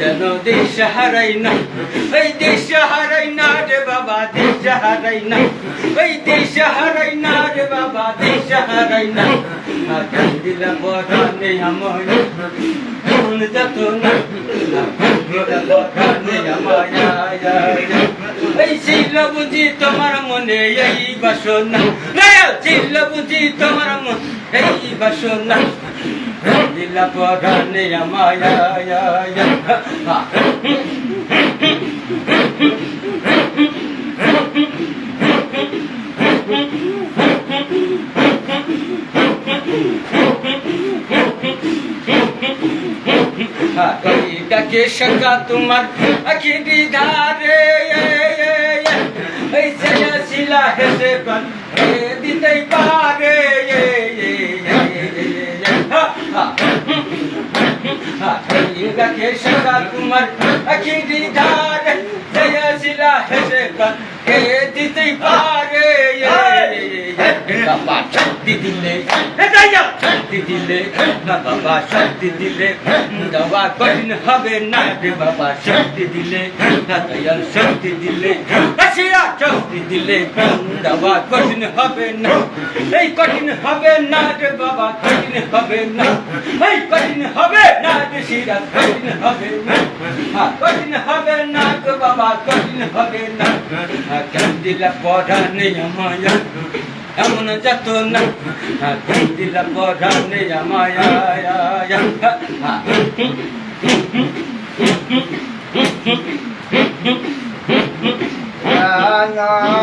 যেন দেশ হারাই না, এই দেশ হারাই না রে বাবা, দেশ হারাই না, এই দেশ হারাই না রে বাবা, দেশ হারাই না। কান্দিলা পরানে আমায় মন যত না, কান্দিলা পরানে আমায় এই ছিল বুঝি তোমার মনে এই বাসনা, ছিল বুঝি তোমার মনে এই বাসনা, কান্দিলা পরানে আমায় ডাকে সকা তোমার আখিরি ধারে এই শিলা হেসে দিতেই পারে ডাকে সকা তোমার আখিরি ধারে শিলা হেসে দিতেই পারে বাবা শক্তি দিলে শক্তি দিলে না বাবা শক্তি দিলে দেওয়া কঠিন হবে না রে বাবা শক্তি দিলে না দয়াল শক্তি দিলে আসিয়া শক্তি দিলে দেওয়া কঠিন হবে না, এই কঠিন হবে না রে বাবা কঠিন হবে না, এই কঠিন হবে না রে শিরা কঠিন হবে না, কঠিন হবে না গো বাবা কঠিন হবে না। কান্দিলা পরানে আমায় এমন যত না, কান্দিলা পরানে আমায় না